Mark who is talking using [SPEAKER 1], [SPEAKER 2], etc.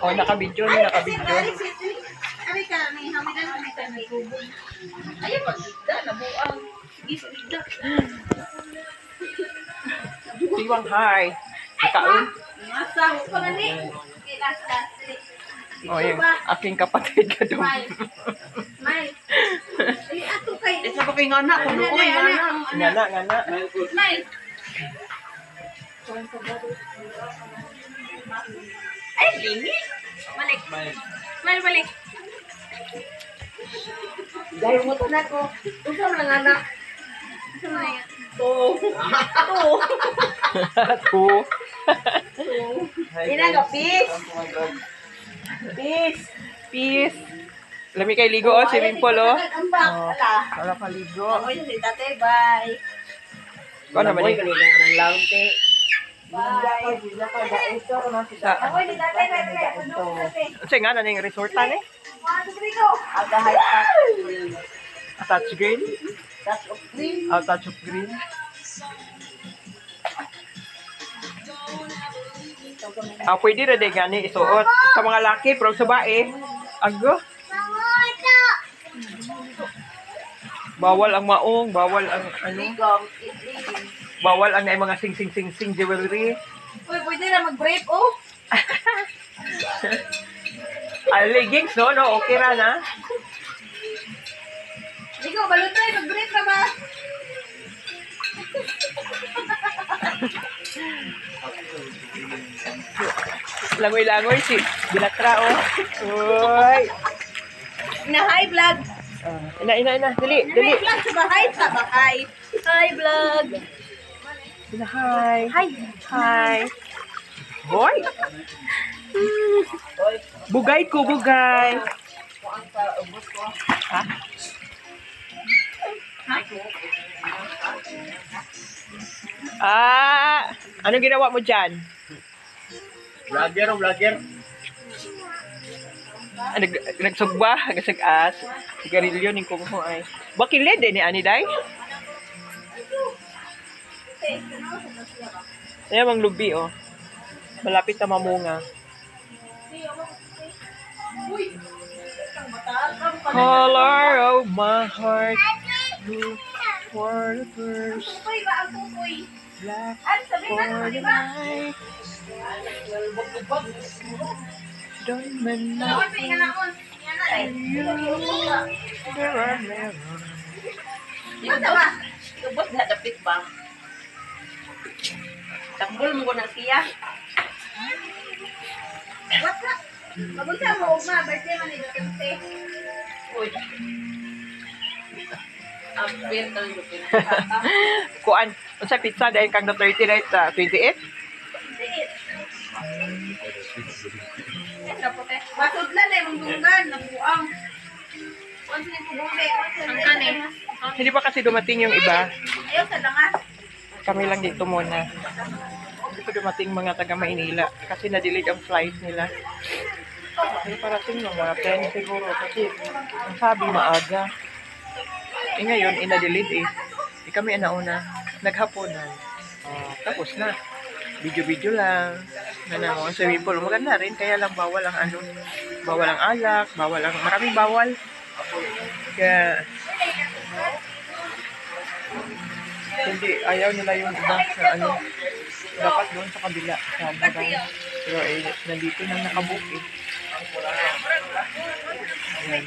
[SPEAKER 1] Oh, naka-video na, naka-video.
[SPEAKER 2] Ari ka, may hamidan kami tayo may kubo. Ayaw magigda, nabuang. Sige, sagigda.
[SPEAKER 1] Siwang hi. Kaon.
[SPEAKER 2] Masa, huwag pa gani. Okay, last.
[SPEAKER 1] Oh, yung aking kapatid ka doon.
[SPEAKER 2] May. Ay, ato kay.
[SPEAKER 3] Isa ko kay ngana, kung uy, ngana.
[SPEAKER 1] Ngana.
[SPEAKER 2] May. Ay, lini. Balik. May balik.
[SPEAKER 3] Dahil mo to na ko. Usap lang ngana.
[SPEAKER 2] Ito na yan.
[SPEAKER 1] Two.
[SPEAKER 3] Ina ka, peace. Peace.
[SPEAKER 1] Peace. Lami kay ligo, oh, si Wimpol, oh.
[SPEAKER 3] Oh.
[SPEAKER 1] Wala ka ligo.
[SPEAKER 3] Amoy si tate, bye.
[SPEAKER 1] Ko naman eh.
[SPEAKER 3] ng launte.
[SPEAKER 2] Bye.
[SPEAKER 3] Amoy ni tate, tate.
[SPEAKER 1] Kasi nga na yung resortan eh.
[SPEAKER 3] Aga high touch.
[SPEAKER 1] Touch green.
[SPEAKER 3] Touch of green.
[SPEAKER 1] Touch of green. Pwede na din gani isuot. Sa mga laki, pero sa bae, ago. Bawal ang maong, bawal ang ano, bawal ang mga sing jewelry.
[SPEAKER 2] Uy, pwede na mag-break, oh.
[SPEAKER 1] Leggings, no, okay ra na.
[SPEAKER 2] Ikaw, balutay, mag-break na ba?
[SPEAKER 1] Langoy-langoy si Binatra, oh. Uy.
[SPEAKER 2] Na-hi vlog.
[SPEAKER 1] Ina. Dali.
[SPEAKER 2] Na-hi vlog sa bahay. Sa bahay. Hi vlog.
[SPEAKER 1] Hi. Boy. Bugay ko, bugay. Ha? Anong ginawa mo dyan?
[SPEAKER 3] Vlogger.
[SPEAKER 1] Nagsugba, nagsagas. Sigarilyo ni Kungho ay. Bakilid ni ani day? Ayan mang lubi, oh. Malapit na mamunga. Color of my heart, blue for the first, black for the night. Don't man you, there are never.
[SPEAKER 3] Tubos na dapit ba? Takbol mo ko ng siya.
[SPEAKER 2] What na? Mabunta mo, ma. Birthday man ni Duterte.
[SPEAKER 3] Uy. Apir kang lupin.
[SPEAKER 1] Kuan, unsa pizza dahil kang na 30 right sa 28?
[SPEAKER 2] Masudlan eh, mangdunggan, nabuang. Ang kanin.
[SPEAKER 1] Hindi pa kasi dumating yung iba.
[SPEAKER 2] Ayaw sa langas.
[SPEAKER 1] Kami lang dito muna. Hindi pa dumating mga taga Maynila kasi na-delete ang flight nila. Hindi parating yung mga 10 siguro kasi ang sabi maaga. Ngayon, ina-delete eh. Di kami nauna. Naghaponan. Tapos na. Video-video lang. Ang swimming pool. Maganda rin. Kaya lang bawal ang ano. Bawal ang alak. Bawal ang maraming bawal. Kaya hindi. Ayaw nila yung iba sa ano. Dapat doon sa kabila. Sa bagay. Pero nandito na nakabook eh. Ayan.